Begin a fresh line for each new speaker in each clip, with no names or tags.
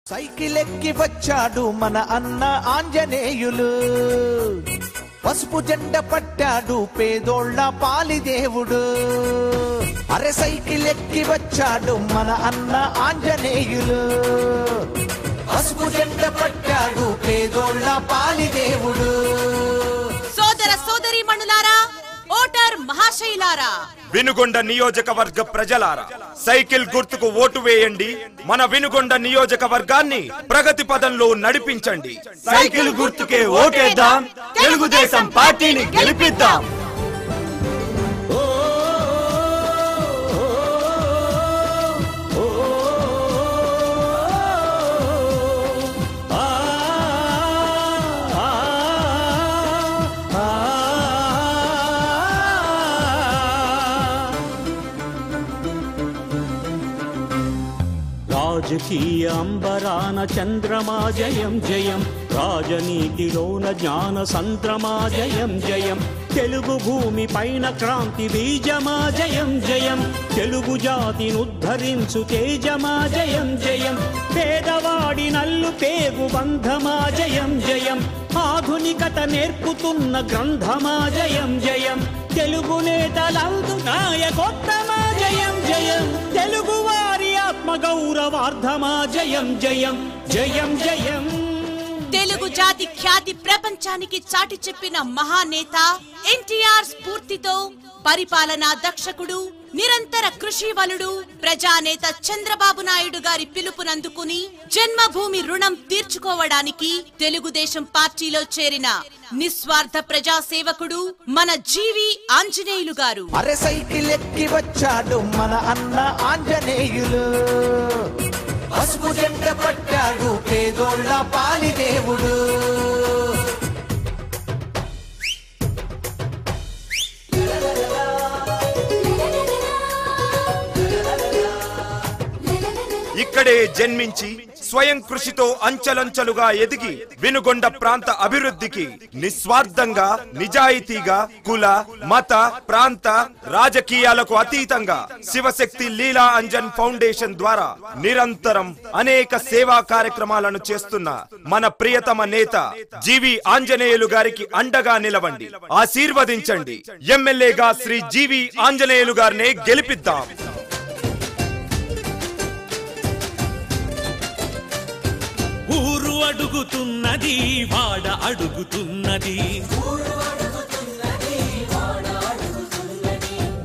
Cycle ఎక్కి వచ్చాడు మన అన్న ఆంజనేయులు, పసుపు జెండ పట్టాడు పేదోళ్ళ పాలిదేవుడు. అరే సైకిల్ ఎక్కి వచ్చాడు మన అన్న ఆంజనేయులు, పసుపు జెండ పట్టాడు పేదోళ్ళ పాలిదేవుడు.
సోదర సోదరి మణులారా, ఓటర్ మహాశైలారా,
వినుగొండ నియోజకవర్గ ప్రజలారా, సైకిల్ గుర్తుకు ఓటు వేయండి. మన వినుగొండ నియోజకవర్గాన్ని ప్రగతి పదంలో నడిపించండి.
సైకిల్ గుర్తుకే ఓటేద్దాం, తెలుగుదేశం పార్టీని గెలిపిద్దాం.
రాజకీయ అంబరాన చంద్రమా జయం జయం, రాజనీతిలోన జ్ఞాన సంద్రమా జయం జయం, తెలుగు భూమి పైన క్రాంతి బీజమా జయం జయం, తెలుగు జాతినుద్ధరించు తేజమా జయం జయం, పేదవాడి నల్లు పేగు బంధమా జయం జయం, ఆధునికత నేర్పుతున్న గ్రంథమా జయం జయం, తెలుగు నేతలందు నాయకోత్తమా జయం జయం, తెలుగు వారి ఆత్మ గౌరవార్థమా జయం జయం జయం జయం.
తెలుగు జాతి ఖ్యాతి ప్రపంచానికి చాటి చెప్పిన మహానేత ఎన్టీఆర్ స్ఫూర్తితో పరిపాలనా దక్షకుడు, నిరంతర కృషివలుడు, ప్రజానేత చంద్రబాబు నాయుడు గారి పిలుపునందుకుని జన్మభూమి రుణం తీర్చుకోవడానికి తెలుగుదేశం పార్టీలో చేరిన నిస్వార్థ ప్రజాసేవకుడు మన జీవి ఆంజనేయులు గారు.
అరే సైకిల్ ఎక్కి వచ్చాడు మన అన్న ఆంజనేయులు, పసుపు జెండ పట్టాడు పేదోళ్ళ పాలిదేవుడు.
ఇక్కడే జన్మించి స్వయం కృషితో అంచెలంచెలుగా ఎదిగి వినుగొండ ప్రాంత అభివృద్ధికి నిస్వార్థంగా, నిజాయితీగా, కుల, మత, ప్రాంత రాజకీయాలకు అతీతంగా శివశక్తి లీలా అంజన్ ఫౌండేషన్ ద్వారా నిరంతరం అనేక సేవా కార్యక్రమాలను చేస్తున్న మన ప్రియతమ నేత జీవి ఆంజనేయులు గారికి అండగా నిలవండి, ఆశీర్వదించండి. ఎమ్మెల్యేగా శ్రీ జీవి ఆంజనేయులు గారినే గెలిపిద్దాం.
ఊరు అడుగుతున్నది, వాడ అడుగుతున్నది,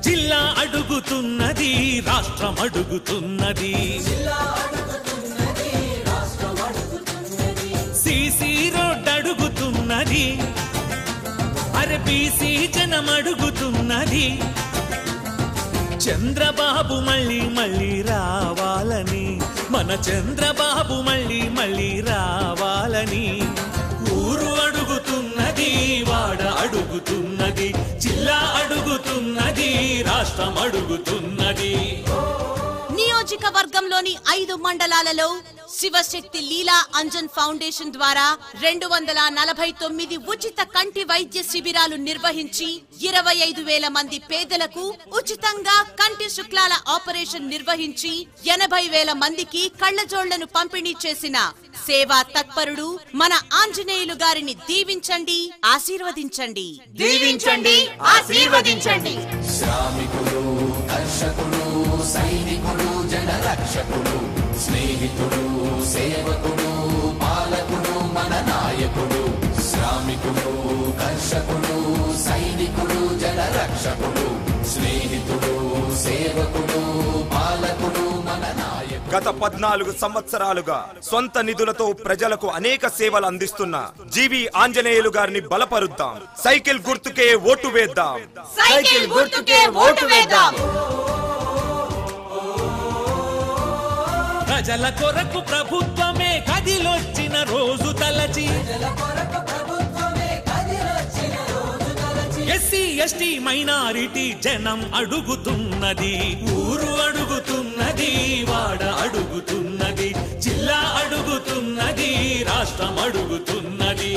జిల్లా అడుగుతున్నది, రాష్ట్రం అడుగుతున్నది, సిసి రోడ్ అడుగుతున్నది, అరే బీసీ జనం అడుగుతున్నది, చంద్రబాబు మళ్ళీ మళ్ళీ రావాలని, మన చంద్రబాబు మళ్ళీ మళ్ళీ రావాలని. ఊరు అడుగుతున్నది, వాడ అడుగుతున్నది, జిల్లా అడుగుతున్నది, రాష్ట్రం అడుగుతున్నది.
నియోజకవర్గంలోని 5 మండలాలలో శివశక్తి లీలా అంజన్ ఫౌండేషన్ ద్వారా 249 ఉచిత కంటి వైద్య శిబిరాలు నిర్వహించి 25,000 మంది పేదలకు ఉచితంగా కంటి శుక్లాల ఆపరేషన్ నిర్వహించి 80,000 మందికి కళ్లజోళ్లను పంపిణీ చేసిన సేవా తత్పరుడు మన ఆంజనేయులు గారిని దీవించండి, ఆశీర్వదించండి.
దీవించండి, ఆశీర్వదించండి.
శ్రామికుడు, కర్షకుడు, సైనికుడు, జనరక్షకుడు, స్నేహితుడు, సేవకుడు, పాలకుడు, మన నాయకుడు. శ్రామికుడు, కర్షకుడు, సైనికుడు, జనరక్షకుడు, స్నేహితుడు, సేవకుడు, పాలకుడు, మన నాయకుడు.
గత 14 సంవత్సరాలుగా సొంత నిధులతో ప్రజలకు అనేక సేవలు అందిస్తున్న జీవి ఆంజనేయులు గారిని బలపరుద్దాం. సైకిల్ గుర్తుకే ఓటు వేద్దాం.
సైకిల్ గుర్తుకే ఓటు వేద్దాం.
ప్రజల కొరకు ప్రభుత్వమే కదిలొచ్చిన రోజు తలచి, ఎస్సీ ఎస్టీ మైనారిటీ జనం అడుగుతున్నది, ఊరు అడుగుతున్నది, వాడ అడుగుతున్నది, జిల్లా అడుగుతున్నది, రాష్ట్రం అడుగుతున్నది.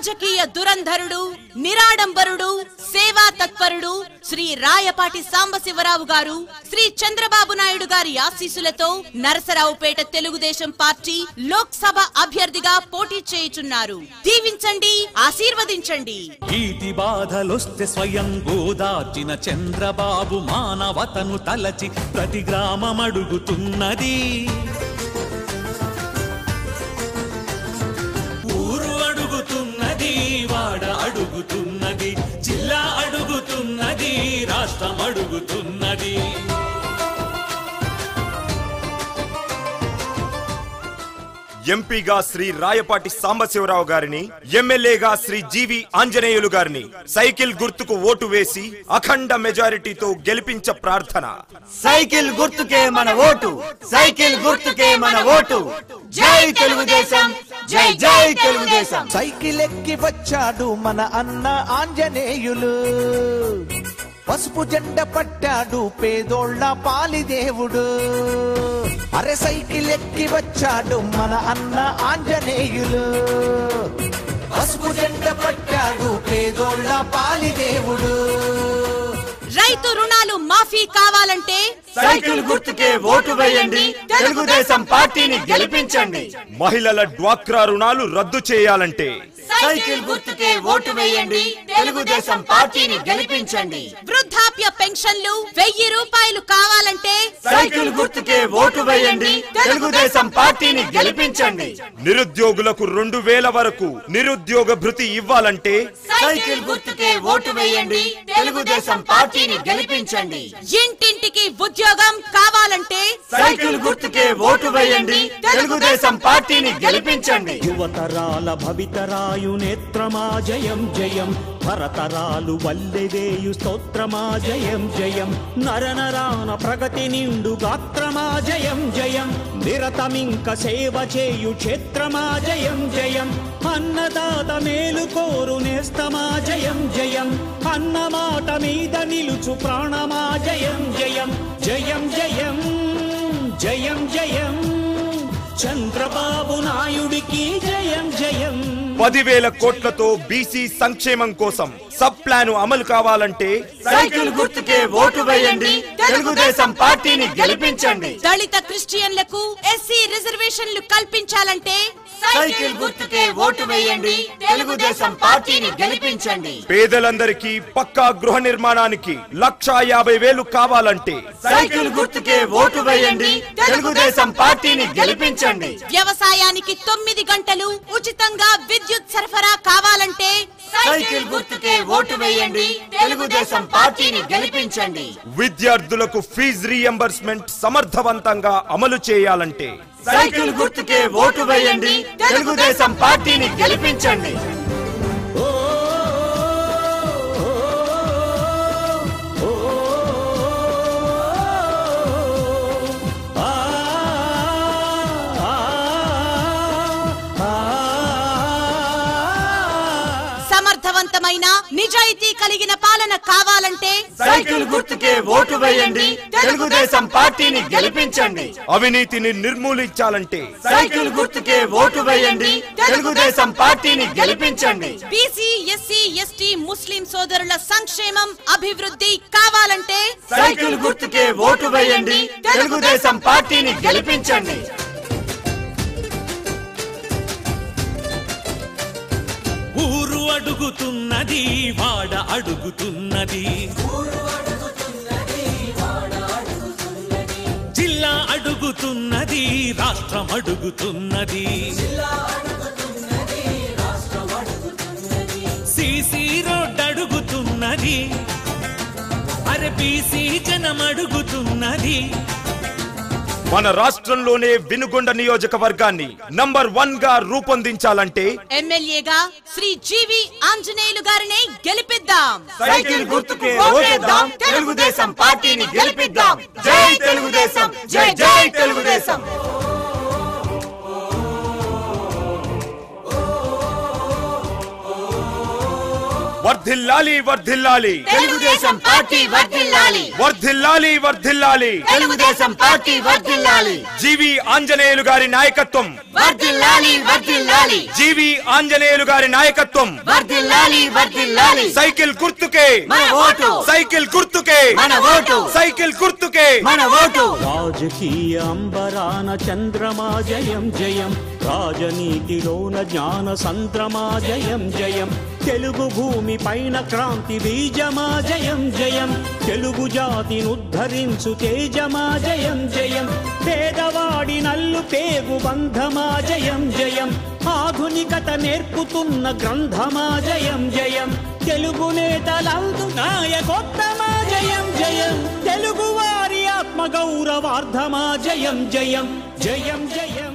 రాజకీయ దురంధరుడు, నిరాడంబరుడు, సేవా తత్పరుడు శ్రీ రాయపాటి సాంబశివరావు గారు శ్రీ చంద్రబాబు నాయుడు గారి ఆశీస్సులతో నరసరావుపేట తెలుగుదేశం పార్టీ లోక్సభ అభ్యర్థిగా పోటీ చేయుచున్నారు. దీవించండి, ఆశీర్వదించండి.
ఈతి బాధలొస్తే స్వయం గోదార్చిన చంద్రబాబు మానవతను తలచి ప్రతి గ్రామం అడుగుతున్నది. ఊరు అడుగుతున్నది, వాడ అడుగుతున్నది, జిల్లా అడుగుతున్నది, రాష్ట్రం అడుగుతున్నది.
ఎంపీగా శ్రీ రాయపాటి సాంబశివరావు గారిని, ఎమ్మెల్యేగా శ్రీ జీవి ఆంజనేయులు గారిని సైకిల్ గుర్తుకు ఓటు వేసి అఖండ మెజారిటీతో గెలిపించ ప్రార్థన.
సైకిల్ గుర్తుకే మన ఓటు, సైకిల్ గుర్తుకే మన ఓటు. జై తెలుగుదేశం, జై జై తెలుగుదేశం.
సైకిల్ ఎక్కి వచ్చాడు మన అన్న ఆంజనేయులు, పసుపు జెండ పట్టాడు పేదోళ్ళ పాలిదేవుడు. అరే సైకిల్ ఎక్కి వచ్చాడు మన అన్న ఆంజనేయులు, పసుపు జెండ పట్టాడు పేదోళ్ళ పాలిదేవుడు.
రైతు రుణాలు మాఫీ కావాలంటే
సైకిల్ గుర్తుకే ఓటు వేయండి, తెలుగుదేశం పార్టీని గెలిపించండి.
మహిళల డ్వాక్రా రుణాలు రద్దు చేయాలంటే
సైకిల్ గుర్తుకే ఓటు వేయండి, తెలుగుదేశం పార్టీని గెలిపించండి.
వృద్ధాప్య పెన్షన్లు 1000 రూపాయలు కావాలంటే
సైకిల్ గుర్తుకే ఓటు వేయండి, తెలుగుదేశం పార్టీని గెలిపించండి.
నిరుద్యోగులకు 2000 వరకు నిరుద్యోగ భృతి ఇవ్వాలంటే
సైకిల్ గుర్తుకే ఓటు వేయండి, తెలుగుదేశం పార్టీని గెలిపించండి.
ఇంటింటికి ఉద్యోగం కావాలంటే
సైకిల్ గుర్తుకే ఓటు వేయండి, తెలుగుదేశం పార్టీని గెలిపించండి.
యువతరాల భవితరాయు నేత్రమా జయం జయం, భరతరాలు వల్లెవేయు స్తోత్రమా జయం జయం, నరనరాన ప్రగతి నిండు గాత్రమా జయం జయం, నిరతమింక సేవ చేయు క్షేత్రమా జయం జయం, అన్నదాత మేలు కోరు నేస్తమా జయం జయం, అన్నమాట మీద నిలుచు ప్రాణమా జయం జయం, జయం జయం జయం జయం, చంద్రబాబు నాయుడికి జయం జయం.
10,000 కోట్లతో బీసీ సంక్షేమం కోసం సబ్ ప్లాన్ అమలు కావాలంటే
సైకిల్ గుర్తుకే ఓటు వేయండి, తెలుగుదేశం పార్టీని గెలిపించండి.
దళిత క్రిస్టియన్లకు ఎస్సీ రిజర్వేషన్లు కల్పించాలంటే
సైకిల్ గుర్తుకే ఓటు వేయండి, తెలుగుదేశం పార్టీని గెలిపించండి.
పేదలందరికీ పక్కా గృహ నిర్మాణానికి 1,50,000 కావాలంటే
సైకిల్ గుర్తుకే ఓటు వేయండి, తెలుగుదేశం పార్టీని గెలిపించండి.
వ్యవసాయానికి 9 గంటలు ఉచితంగా విద్యుత్ సరఫరా కావాలంటే
సైకిల్ గుర్తుకే ఓటు వేయండి, తెలుగుదేశం పార్టీని గెలిపించండి.
విద్యార్థులకు ఫీజు రీఎంబర్స్మెంట్ సమర్థవంతంగా అమలు చేయాలంటే
సైకిల్ గుర్తుకే ఓటు వేయండి, తెలుగుదేశం పార్టీని గెలిపించండి.
సమర్థవంతమైన నిజాయితీ కలిగిన పాలన కావాలంటే
సైకిల్ గుర్తుకే ఓటు వేయండి, తెలుగుదేశం పార్టీని గెలిపించండి.
అవినీతిని నిర్మూలించాలంటే
సైకిల్ గుర్తుకే ఓటు వేయండి, తెలుగుదేశం పార్టీని గెలిపించండి.
బీసీ ఎస్సీ ఎస్టీ ముస్లిం సోదరుల సంక్షేమం అభివృద్ధి కావాలంటే
సైకిల్ గుర్తుకే ఓటు వేయండి, తెలుగుదేశం పార్టీని గెలిపించండి.
ఊరు అడుగుతున్నది, వాడ అడుగుతున్నది, జిల్లా అడుగుతున్నది, రాష్ట్రం అడుగుతున్నది, సీసీ రోడ్ అడుగుతున్నది, అరే బీసీ జనం అడుగుతున్నది.
మన రాష్ట్రంలోనే వినుగొండ నియోజకవర్గాన్ని నంబర్ 1 గా రూపొందించాలంటే
ఎమ్మెల్యేగా శ్రీ జీవి ఆంజనేయులు గారిని గెలిపిద్దాం.
సైకిల్ గుర్తుకే ఓటేద్దాం, తెలుగుదేశం పార్టీని గెలిపిద్దాం. జై తెలుగుదేశం, జై జై తెలుగుదేశం.
వర్ధిల్లాలి వర్ధిల్లాలి
తెలుగుదేశం పార్టీ వర్ధిల్లాలి
వర్ధిల్లాలి వర్ధిల్లాలి
తెలుగుదేశం పార్టీ వర్ధిల్లాలి
జీవి ఆంజనేయులు గారి నాయకత్వం
వర్ధిల్లాలి వర్ధిల్లాలి
జీవి ఆంజనేయులు గారి నాయకత్వం
వర్ధిల్లాలి వర్ధిల్లాలి
సైకిల్ గుర్తుకే
మన ఓటు
సైకిల్ గుర్తుకే
మన ఓటు
సైకిల్ గుర్తుకే
మన ఓటు
రాజకీయ అంబరాన చంద్రమా జయం జయం రాజనీతిలోన జ్ఞాన సంద్రమా జయం జయం తెలుగు భూమి పైన క్రాంతి బీజమా జయం జయం తెలుగు జాతిని ఉద్ధరించు తేజమా జయం జయం పేదవాడి నల్లు పేగు బంధమా జయం జయం ఆధునికత నేర్పుతున్న గ్రంథమా జయం జయం తెలుగు నేతలందు నాయకోత్తమా జయం జయం తెలుగు వారి ఆత్మ గౌరవార్థమా జయం జయం జయం జయం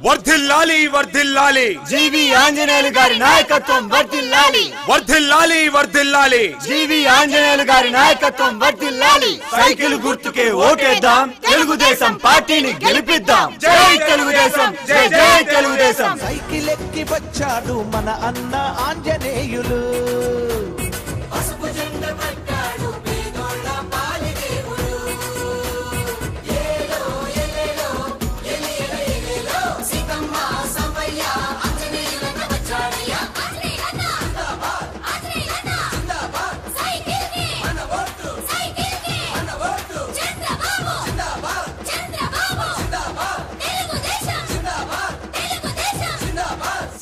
వర్ధిల్లాలి వర్ధిల్లాలి
జీవి ఆంజనేయులు గారి నాయకత్వం వర్ధిల్లాలి
వర్ధిల్లాలి వర్ధిల్లాలి
జీవి ఆంజనేయులు గారి నాయకత్వం వర్ధిల్లాలి సైకిల్ గుర్తుకే ఓటేద్దాం తెలుగుదేశం పార్టీని గెలిపిద్దాం జై తెలుగుదేశం జై జై తెలుగుదేశం
సైకిల్ ఎక్కి వచ్చాడు మన అన్న ఆంజనేయులు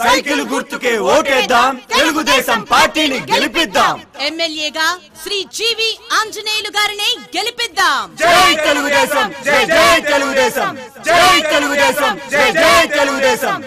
సైకిల్ గుర్తుకే ఓటేద్దాం తెలుగుదేశం పార్టీని గెలిపిద్దాం
ఎమ్మెల్యేగా శ్రీ జీవి ఆంజనేయులు గారిని గెలిపిద్దాం
జై తెలుగుదేశం జై జై తెలుగుదేశం జై తెలుగుదేశం జై జై తెలుగుదేశం